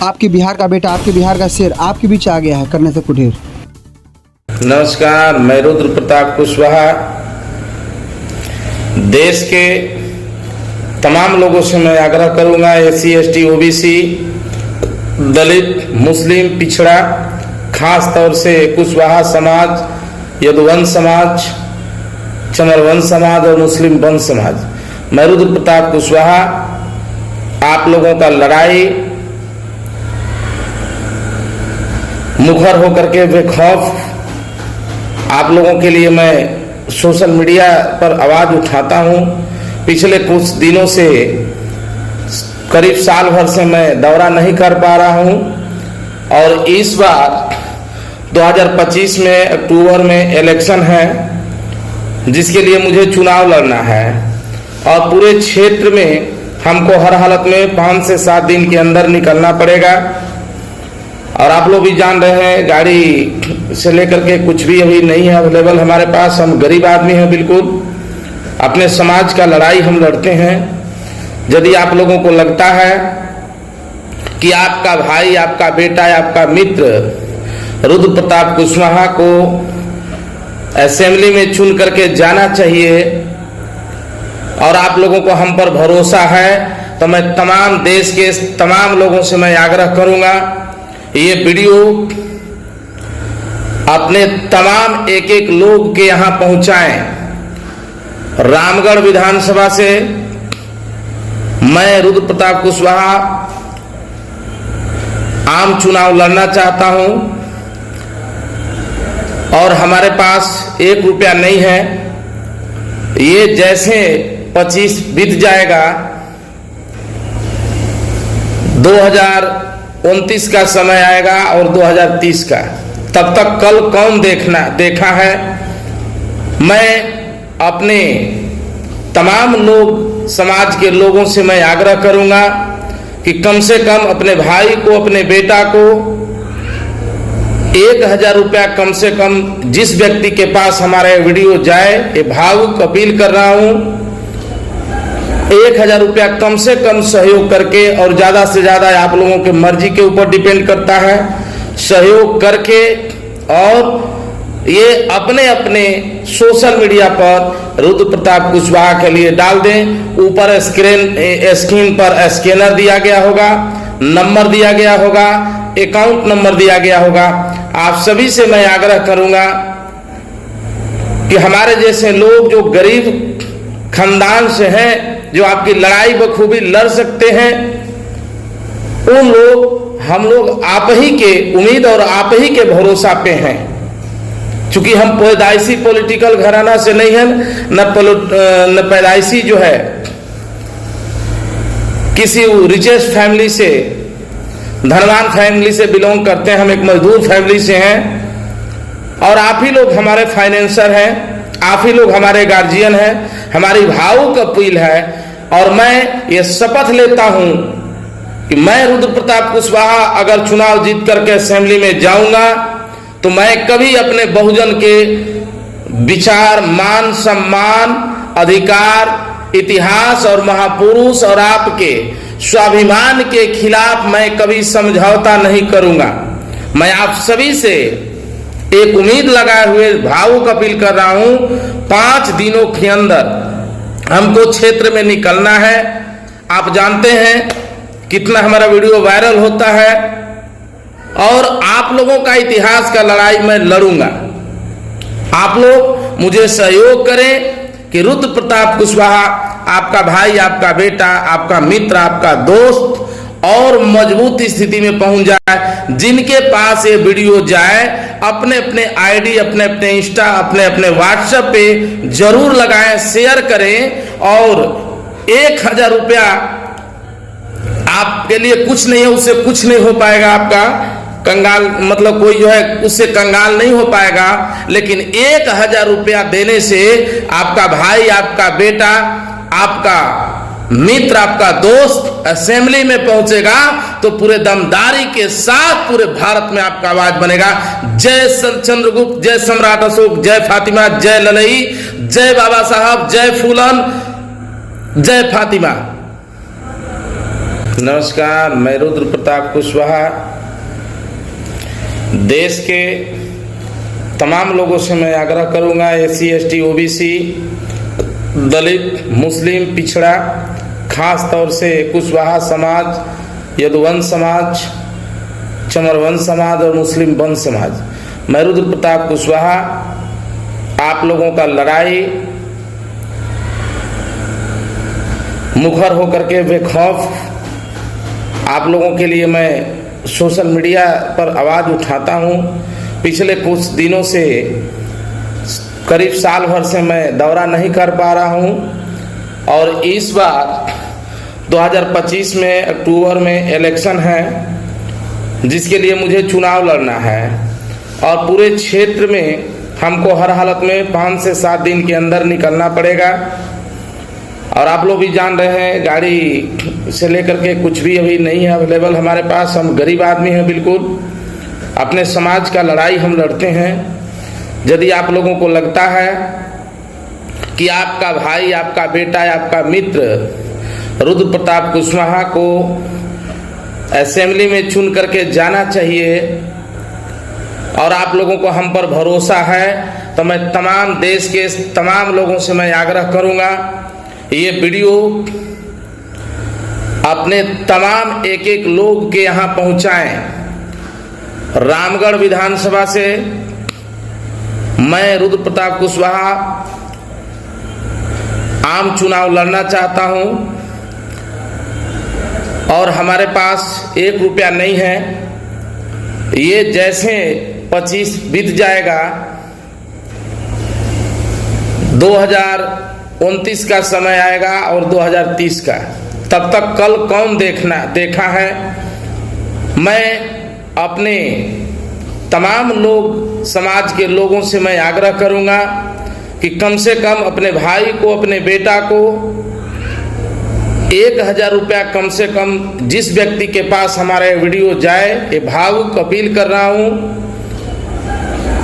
आपके बिहार का बेटा, आपके बिहार का शेर आपके बीच आ गया है करने से कुटीर। नमस्कार, मैं रुद्र प्रताप कुशवाहा देश के तमाम लोगों से मैं आग्रह करूंगा, SC ST OBC दलित मुस्लिम पिछड़ा, खास तौर से कुशवाहा समाज, यदुवंश समाज, चमरवंश समाज और मुस्लिम वंश समाज, मैं रुद्र प्रताप कुशवाहा आप लोगों का लड़ाई मुखर होकर के बेखौफ आप लोगों के लिए मैं सोशल मीडिया पर आवाज उठाता हूं। पिछले कुछ दिनों से करीब साल भर से मैं दौरा नहीं कर पा रहा हूं और इस बार 2025 में अक्टूबर में इलेक्शन है जिसके लिए मुझे चुनाव लड़ना है और पूरे क्षेत्र में हमको हर हालत में 5 से 7 दिन के अंदर निकलना पड़ेगा। और आप लोग भी जान रहे हैं, गाड़ी से लेकर के कुछ भी अभी नहीं है अवेलेबल हमारे पास। हम गरीब आदमी हैं, बिल्कुल अपने समाज का लड़ाई हम लड़ते हैं। यदि आप लोगों को लगता है कि आपका भाई, आपका बेटा, आपका मित्र रुद्र प्रताप कुशवाहा को असेंबली में चुन करके जाना चाहिए और आप लोगों को हम पर भरोसा है, तो मैं तमाम देश के तमाम लोगों से मैं आग्रह करूंगा, ये वीडियो अपने तमाम एक एक लोग के यहां पहुंचाएं। रामगढ़ विधानसभा से मैं रुद्र प्रताप कुशवाहा आम चुनाव लड़ना चाहता हूं और हमारे पास 1 रुपया नहीं है। ये जैसे 25 बीत जाएगा, 2029 का समय आएगा और 2030 का, तब तक कल कौन देखा है। मैं अपने तमाम लोग समाज के लोगों से मैं आग्रह करूंगा कि कम से कम अपने भाई को, अपने बेटा को 1000 रुपया कम से कम, जिस व्यक्ति के पास हमारा वीडियो जाए, ये भावुक अपील कर रहा हूं, 1000 रुपया कम से कम सहयोग करके, और ज्यादा से ज्यादा आप लोगों के मर्जी के ऊपर डिपेंड करता है, सहयोग करके और ये अपने अपने सोशल मीडिया पर रुद्र प्रताप कुशवाहा के लिए डाल दें। ऊपर स्क्रीन पर स्कैनर दिया गया होगा, नंबर दिया गया होगा, अकाउंट नंबर दिया गया होगा। आप सभी से मैं आग्रह करूंगा कि हमारे जैसे लोग जो गरीब खानदान से हैं, जो आपकी लड़ाई बखूबी लड़ सकते हैं, उन लोग, हम लोग आप ही के उम्मीद और आप ही के भरोसा पे हैं। चूंकि हम पैदाइशी पॉलिटिकल घराना से नहीं है, न पैदाइशी जो है किसी रिचेस्ट फैमिली से, धनवान फैमिली से बिलोंग करते हैं। हम एक मजदूर फैमिली से हैं और आप ही लोग हमारे फाइनेंसर हैं, आप ही लोग हमारे गार्जियन हैं। हमारी भावुक अपील है और मैं ये शपथ लेता हूं कि मैं रुद्र प्रताप कुशवाहा अगर चुनाव जीत करके असेंबली में जाऊंगा तो मैं कभी अपने बहुजन के विचार, मान, सम्मान, अधिकार, इतिहास और महापुरुष और आपके स्वाभिमान के खिलाफ मैं कभी समझौता नहीं करूंगा। मैं आप सभी से एक उम्मीद लगाए हुए भावुक अपील कर रहा हूं, 5 दिनों के अंदर हमको क्षेत्र में निकलना है। आप जानते हैं कितना हमारा वीडियो वायरल होता है और आप लोगों का इतिहास का लड़ाई मैं लड़ूंगा। आप लोग मुझे सहयोग करें कि रुद्र प्रताप कुशवाहा आपका भाई, आपका बेटा, आपका मित्र, आपका दोस्त और मजबूत स्थिति में पहुंच जाए। जिनके पास ये वीडियो जाए, अपने अपने आईडी, अपने अपने इंस्टा, अपने अपने व्हाट्सएप पे जरूर लगाएं, शेयर करें। और 1000 रुपया आपके लिए कुछ नहीं है, उससे कुछ नहीं हो पाएगा, आपका कंगाल मतलब कोई जो है उससे कंगाल नहीं हो पाएगा, लेकिन 1000 रुपया देने से आपका भाई, आपका बेटा, आपका मित्र, आपका दोस्त असेंबली में पहुंचेगा तो पूरे दमदारी के साथ पूरे भारत में आपका आवाज बनेगा। जय चंद्रगुप्त, जय सम्राट अशोक, जय फातिमा, जय ललई, जय बाबा साहब, जय फूलन, जय फातिमा। नमस्कार, मैं रुद्र प्रताप कुशवाहा। देश के तमाम लोगों से मैं आग्रह करूंगा, SC ST OBC, दलित, मुस्लिम, पिछड़ा, खास तौर से कुशवाहा समाज, यदुवंश समाज, चमरवंश समाज और मुस्लिम वंश समाज, मैं रुद्र प्रताप कुशवाहा आप लोगों का लड़ाई मुखर होकर के बेखौफ आप लोगों के लिए मैं सोशल मीडिया पर आवाज़ उठाता हूं। पिछले कुछ दिनों से करीब साल भर से मैं दौरा नहीं कर पा रहा हूं और इस बार 2025 में अक्टूबर में इलेक्शन है जिसके लिए मुझे चुनाव लड़ना है और पूरे क्षेत्र में हमको हर हालत में 5 से 7 दिन के अंदर निकलना पड़ेगा। और आप लोग भी जान रहे हैं, गाड़ी से लेकर के कुछ भी अभी नहीं है अवेलेबल हमारे पास। हम गरीब आदमी हैं, बिल्कुल अपने समाज का लड़ाई हम लड़ते हैं। यदि आप लोगों को लगता है कि आपका भाई, आपका बेटा, आपका मित्र रुद्र प्रताप कुशवाहा को असेंबली में चुन करके जाना चाहिए और आप लोगों को हम पर भरोसा है, तो मैं तमाम देश के तमाम लोगों से मैं आग्रह करूंगा, ये वीडियो अपने तमाम एक एक लोग के यहाँ पहुंचाएं। रामगढ़ विधानसभा से मैं रुद्र प्रताप कुशवाहा आम चुनाव लड़ना चाहता हूं और हमारे पास 1 रुपया नहीं है। ये जैसे 25 बीत जाएगा, 2029 का समय आएगा और 2030 का, तब तक कल कौन देखा है। मैं अपने तमाम लोग, समाज के लोगों से मैं आग्रह करूंगा कि कम से कम अपने भाई को, अपने बेटा को 1000 रुपया कम से कम, जिस व्यक्ति के पास हमारे वीडियो जाए, ये भावुक अपील कर रहा हूं,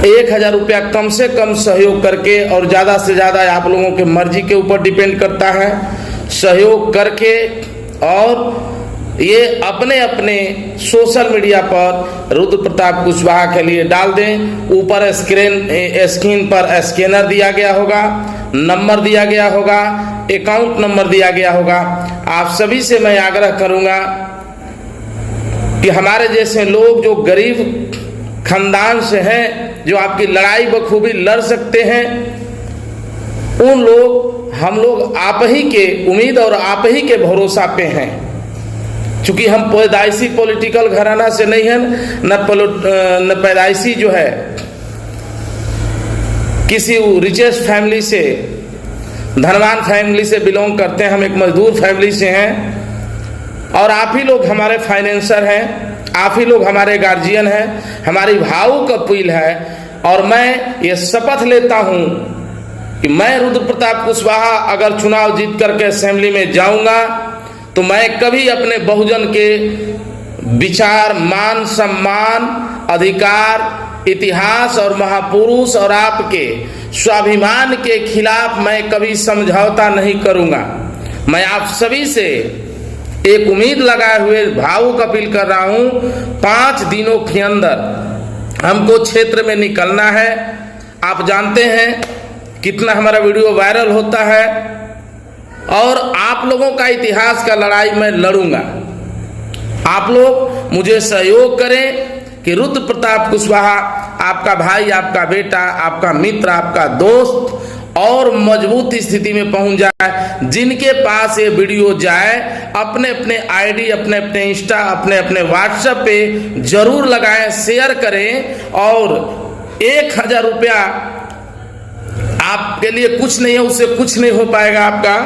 1000 रुपया कम से कम सहयोग करके, और ज़्यादा से ज़्यादा आप लोगों के मर्जी के ऊपर डिपेंड करता है, सहयोग करके और ये अपने अपने सोशल मीडिया पर रुद्र प्रताप कुशवाहा के लिए डाल दें। ऊपर स्क्रीन पर स्कैनर दिया गया होगा, नंबर दिया गया होगा, अकाउंट नंबर दिया गया होगा। आप सभी से मैं आग्रह करूंगा कि हमारे जैसे लोग जो गरीब खानदान से हैं, जो आपकी लड़ाई बखूबी लड़ सकते हैं, उन लोग, हम लोग आप ही के उम्मीद और आप ही के भरोसा पे हैं। चूंकि हम पैदाइशी पॉलिटिकल घराना से नहीं हैं, न पैदाइशी जो है किसी रिचेस्ट फैमिली से, धनवान फैमिली से बिलोंग करते हैं। हम एक मजदूर फैमिली से हैं और आप ही लोग हमारे फाइनेंसर हैं, आप ही लोग हमारे गार्जियन हैं। हमारी भावुक अपील है और मैं ये शपथ लेता हूं कि मैं रुद्र प्रताप कुशवाहा अगर चुनाव जीत करके असेंबली में जाऊंगा तो मैं कभी अपने बहुजन के विचार, मान, सम्मान, अधिकार, इतिहास और महापुरुष और आपके स्वाभिमान के खिलाफ मैं कभी समझौता नहीं करूंगा। मैं आप सभी से एक उम्मीद लगाए हुए भावुक अपील कर रहा हूं, 5 दिनों के अंदर हमको क्षेत्र में निकलना है। आप जानते हैं कितना हमारा वीडियो वायरल होता है और आप लोगों का इतिहास का लड़ाई मैं लड़ूंगा। आप लोग मुझे सहयोग करें कि रुद्र प्रताप कुशवाहा आपका भाई, आपका बेटा, आपका मित्र, आपका दोस्त और मजबूत स्थिति में पहुंच जाए। जिनके पास ये वीडियो जाए, अपने अपने आईडी, अपने अपने इंस्टा, अपने अपने व्हाट्सएप पे जरूर लगाएं, शेयर करें। और 1000 रुपया आपके लिए कुछ नहीं है, उससे कुछ नहीं हो पाएगा आपका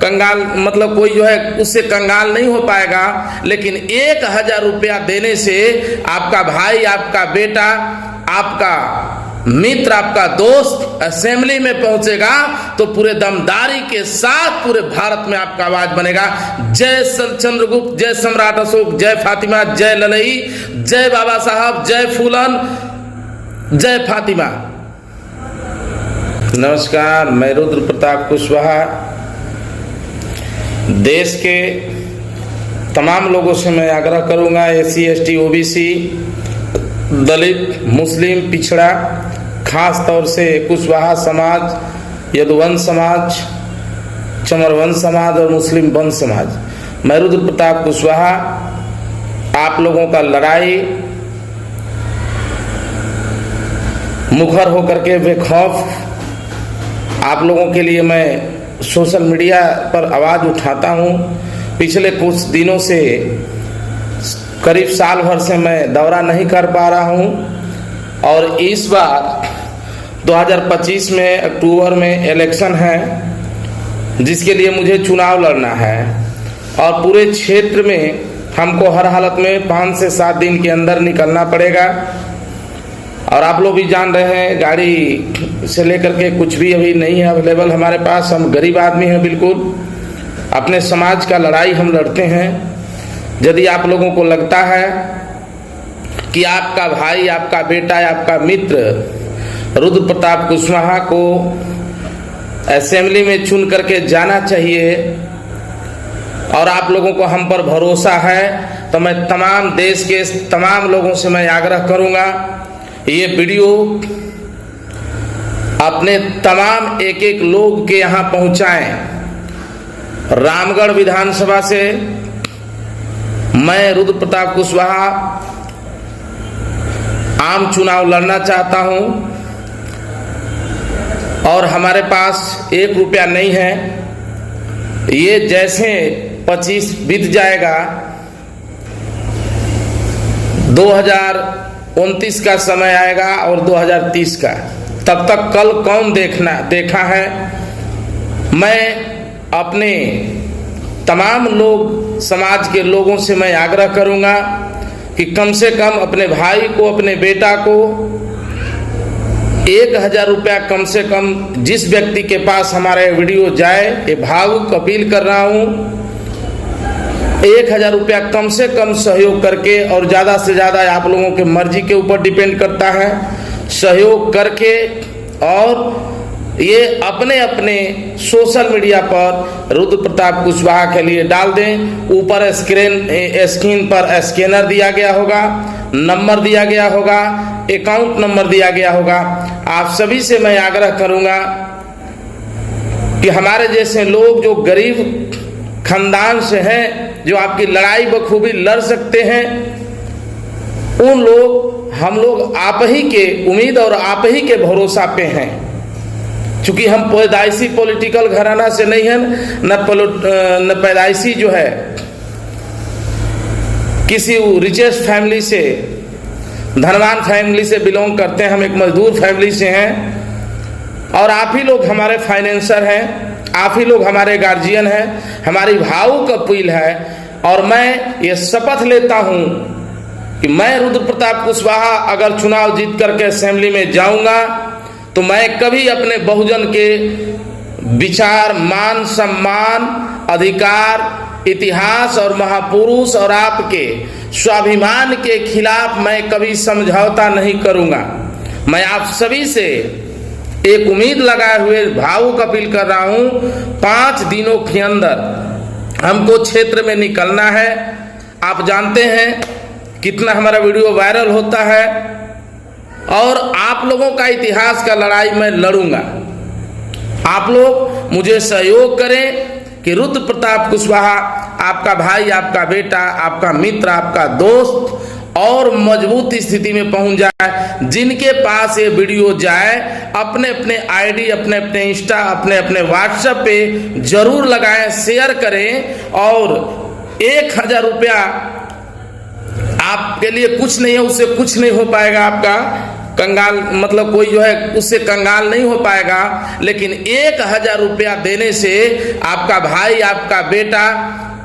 कंगाल, मतलब कोई जो है उससे कंगाल नहीं हो पाएगा, लेकिन 1000 रुपया देने से आपका भाई, आपका बेटा, आपका मित्र, आपका दोस्त असेंबली में पहुंचेगा तो पूरे दमदारी के साथ पूरे भारत में आपका आवाज बनेगा। जय चंद्रगुप्त, जय सम्राट अशोक, जय फातिमा, जय ललई, जय बाबा साहब, जय फूलन, जय फातिमा। नमस्कार, मैं रुद्र प्रताप कुशवाहा देश के तमाम लोगों से मैं आग्रह करूंगा, एससी एसटी ओबीसी, दलित, मुस्लिम, पिछड़ा, खास तौर से कुशवाहा समाज, यदुवंश समाज, चमरवंश समाज और मुस्लिम वंश समाज, मैं रुद्र प्रताप कुशवाहा आप लोगों का लड़ाई मुखर होकर के बेखौफ आप लोगों के लिए मैं सोशल मीडिया पर आवाज़ उठाता हूं। पिछले कुछ दिनों से करीब साल भर से मैं दौरा नहीं कर पा रहा हूं और इस बार 2025 में अक्टूबर में इलेक्शन है जिसके लिए मुझे चुनाव लड़ना है और पूरे क्षेत्र में हमको हर हालत में 5 से 7 दिन के अंदर निकलना पड़ेगा। और आप लोग भी जान रहे हैं गाड़ी से लेकर के कुछ भी अभी नहीं है अवेलेबल हमारे पास। हम गरीब आदमी हैं, बिल्कुल अपने समाज का लड़ाई हम लड़ते हैं। यदि आप लोगों को लगता है कि आपका भाई, आपका बेटा, आपका मित्र रुद्र प्रताप कुशवाहा को असेंबली में चुन करके जाना चाहिए और आप लोगों को हम पर भरोसा है, तो मैं तमाम देश के तमाम लोगों से मैं आग्रह करूंगा ये वीडियो अपने तमाम एक एक लोग के यहाँ पहुंचाएं। रामगढ़ विधानसभा से मैं रुद्र प्रताप कुशवाहा आम चुनाव लड़ना चाहता हूं और हमारे पास 1 रुपया नहीं है। ये जैसे 25 बीत जाएगा, 2029 का समय आएगा और 2030 का, तब तक कल कौन देखा है। मैं अपने तमाम लोग समाज के लोगों से मैं आग्रह करूंगा कि कम से कम अपने भाई को, अपने बेटा को 1000 रुपया कम से कम जिस व्यक्ति के पास हमारा वीडियो जाए, ये भावुक अपील कर रहा हूं, 1000 रुपया कम से कम सहयोग करके, और ज़्यादा से ज़्यादा आप लोगों के मर्जी के ऊपर डिपेंड करता है, सहयोग करके और ये अपने अपने सोशल मीडिया पर रुद्र प्रताप कुशवाहा के लिए डाल दें। ऊपर स्क्रीन पर स्कैनर दिया गया होगा, नंबर दिया गया होगा, अकाउंट नंबर दिया गया होगा। आप सभी से मैं आग्रह करूंगा कि हमारे जैसे लोग जो गरीब खानदान से हैं, जो आपकी लड़ाई बखूबी लड़ सकते हैं, उन लोग, हम लोग आप ही के उम्मीद और आप ही के भरोसा पे हैं। चूंकि हम पैदाइशी पॉलिटिकल घराना से नहीं है, न पैदाइशी जो है किसी रिचेस्ट फैमिली से, धनवान फैमिली से बिलोंग करते हैं। हम एक मजदूर फैमिली से हैं और आप ही लोग हमारे फाइनेंसर हैं, आप ही लोग हमारे गार्जियन हैं। हमारी भावुक अपील है और मैं ये शपथ लेता हूं कि मैं रुद्र प्रताप कुशवाहा अगर चुनाव जीत करके असेंबली में जाऊंगा तो मैं कभी अपने बहुजन के विचार, मान, सम्मान, अधिकार, इतिहास और महापुरुष और आपके स्वाभिमान के खिलाफ मैं कभी समझौता नहीं करूंगा। मैं आप सभी से एक उम्मीद लगाए हुए भावुक अपील कर रहा हूं, 5 दिनों के अंदर हमको क्षेत्र में निकलना है। आप जानते हैं कितना हमारा वीडियो वायरल होता है और आप लोगों का इतिहास का लड़ाई मैं लड़ूंगा। आप लोग मुझे सहयोग करें कि रुद्र प्रताप कुशवाहा आपका भाई, आपका बेटा, आपका मित्र, आपका दोस्त और मजबूत स्थिति में पहुंच जाए। जिनके पास ये वीडियो जाए, अपने अपने आईडी, अपने अपने इंस्टा, अपने अपने व्हाट्सएप पे जरूर लगाएं, शेयर करें। और 1000 रुपया आपके लिए कुछ नहीं है, उससे कुछ नहीं हो पाएगा। आपका कंगाल मतलब कोई जो है उससे कंगाल नहीं हो पाएगा, लेकिन 1000 रुपया देने से आपका भाई, आपका बेटा,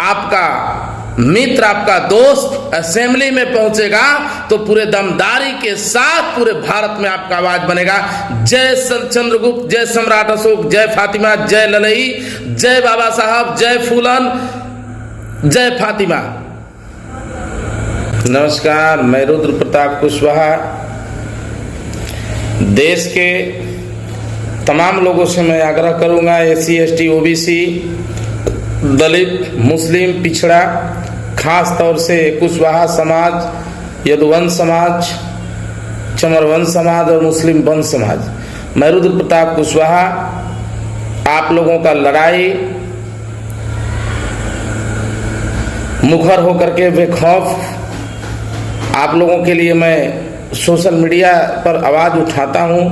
आपका मित्र, आपका दोस्त असेंबली में पहुंचेगा तो पूरे दमदारी के साथ पूरे भारत में आपका आवाज बनेगा। जय चंद्रगुप्त, जय सम्राट अशोक, जय फातिमा, जय ललई, जय बाबा साहब, जय फूलन, जय फातिमा। नमस्कार, मैं रुद्र प्रताप कुशवाहा देश के तमाम लोगों से मैं आग्रह करूंगा, एससी एसटी ओबीसी, दलित, मुस्लिम, पिछड़ा, खास तौर से कुशवाहा समाज, यदुवंश समाज, चमरवंश समाज और मुस्लिम वंश समाज। मैं रुद्र प्रताप कुशवाहा आप लोगों का लड़ाई मुखर होकर के बेखौफ आप लोगों के लिए मैं सोशल मीडिया पर आवाज़ उठाता हूं।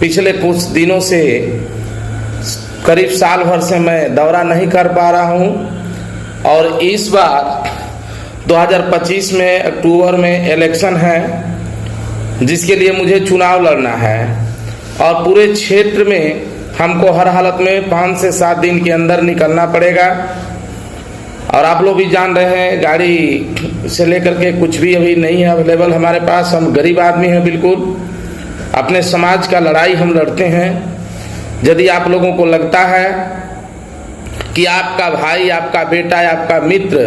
पिछले कुछ दिनों से करीब साल भर से मैं दौरा नहीं कर पा रहा हूं और इस बार 2025 में अक्टूबर में इलेक्शन है जिसके लिए मुझे चुनाव लड़ना है और पूरे क्षेत्र में हमको हर हालत में 5 से 7 दिन के अंदर निकलना पड़ेगा। और आप लोग भी जान रहे हैं गाड़ी से लेकर के कुछ भी अभी नहीं है अवेलेबल हमारे पास। हम गरीब आदमी हैं, बिल्कुल अपने समाज का लड़ाई हम लड़ते हैं। यदि आप लोगों को लगता है कि आपका भाई, आपका बेटा, आपका मित्र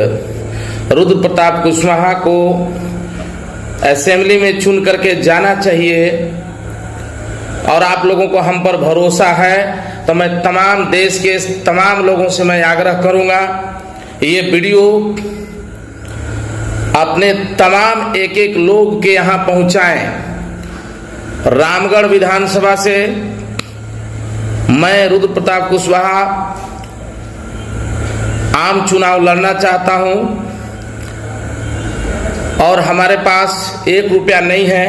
रुद्र प्रताप कुशवाहा को असेंबली में चुन करके जाना चाहिए और आप लोगों को हम पर भरोसा है, तो मैं तमाम देश के तमाम लोगों से मैं आग्रह करूंगा ये वीडियो अपने तमाम एक लोग के यहाँ पहुंचाएं। रामगढ़ विधानसभा से मैं रुद्र प्रताप कुशवाहा आम चुनाव लड़ना चाहता हूं और हमारे पास 1 रुपया नहीं है।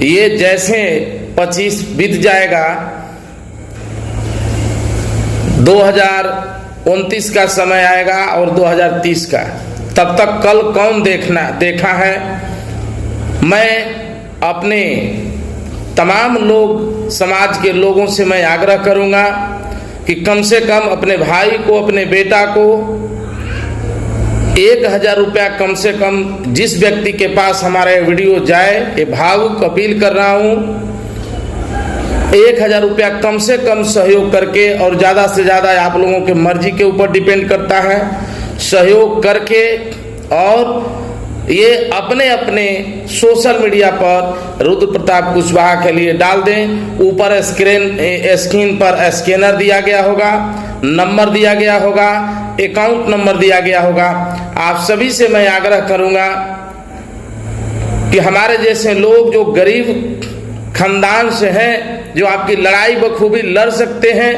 ये जैसे 25 बीत जाएगा, 2029 का समय आएगा और 2030 का, तब तक कल कौन देखा है। मैं अपने तमाम लोग समाज के लोगों से मैं आग्रह करूंगा कि कम से कम अपने भाई को, अपने बेटा को 1000 रुपया कम से कम जिस व्यक्ति के पास हमारा वीडियो जाए, ये भावुक अपील कर रहा हूं, 1000 रुपया कम से कम सहयोग करके, और ज़्यादा से ज़्यादा आप लोगों के मर्जी के ऊपर डिपेंड करता है, सहयोग करके और ये अपने अपने सोशल मीडिया पर रुद्र प्रताप कुशवाहा के लिए डाल दें। ऊपर स्क्रीन पर स्कैनर दिया गया होगा, नंबर दिया गया होगा, अकाउंट नंबर दिया गया होगा। आप सभी से मैं आग्रह करूंगा कि हमारे जैसे लोग जो गरीब खानदान से हैं, जो आपकी लड़ाई बखूबी लड़ सकते हैं,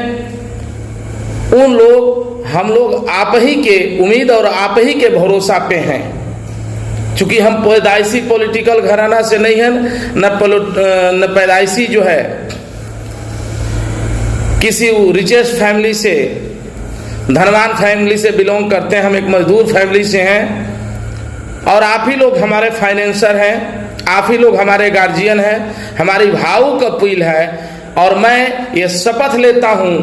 उन लोग हम लोग आप ही के उम्मीद और आप ही के भरोसा पे हैं। चूंकि हम पैदाइशी पॉलिटिकल घराना से नहीं है, न पैदाइशी जो है किसी रिचेस्ट फैमिली से, धनवान फैमिली से बिलोंग करते हैं। हम एक मजदूर फैमिली से हैं और आप ही लोग हमारे फाइनेंसर हैं, आप ही लोग हमारे गार्जियन हैं। हमारी भावुक अपील है और मैं ये शपथ लेता हूं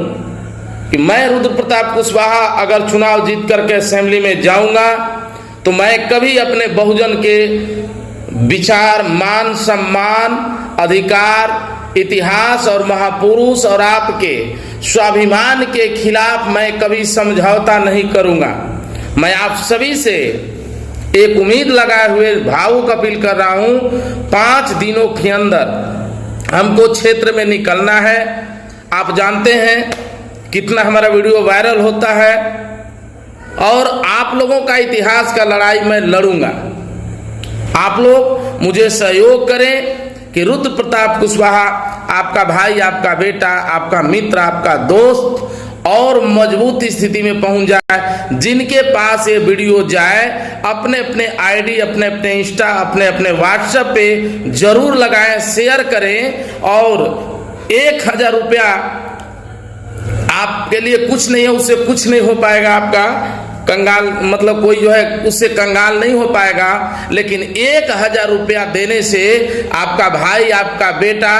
कि मैं रुद्र प्रताप कुशवाहा अगर चुनाव जीत करके असेंबली में जाऊंगा तो मैं कभी अपने बहुजन के विचार, मान, सम्मान, अधिकार, इतिहास और महापुरुष और आपके स्वाभिमान के खिलाफ मैं कभी समझौता नहीं करूंगा। मैं आप सभी से एक उम्मीद लगाए हुए भावुक अपील कर रहा हूं, 5 दिनों के अंदर हमको क्षेत्र में निकलना है। आप जानते हैं कितना हमारा वीडियो वायरल होता है और आप लोगों का इतिहास का लड़ाई मैं लड़ूंगा। आप लोग मुझे सहयोग करें कि रुद्र प्रताप कुशवाहा आपका भाई, आपका बेटा, आपका मित्र, आपका दोस्त और मजबूत स्थिति में पहुंच जाए। जिनके पास ये वीडियो जाए अपने अपने आईडी, अपने अपने इंस्टा, अपने अपने व्हाट्सएप पे जरूर लगाएं, शेयर करें। और 1000 रुपया आपके लिए कुछ नहीं है, उससे कुछ नहीं हो पाएगा, आपका कंगाल मतलब कोई जो है उससे कंगाल नहीं हो पाएगा। लेकिन 1000 रुपया देने से आपका भाई, आपका बेटा,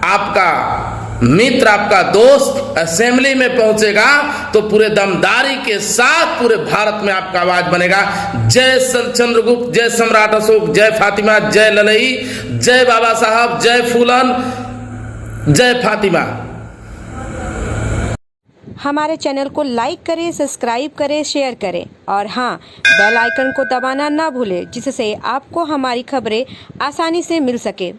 आपका मित्र, आपका दोस्त असेंबली में पहुंचेगा तो पूरे दमदारी के साथ पूरे भारत में आपका आवाज बनेगा। जय चंद्रगुप्त, जय सम्राट अशोक, जय फातिमा, जय ललई, जय बाबा साहब, जय फूलन, जय फातिमा। हमारे चैनल को लाइक करें, सब्सक्राइब करें, शेयर करें और हाँ, बेल आइकन को दबाना ना भूलें जिससे आपको हमारी खबरें आसानी से मिल सके।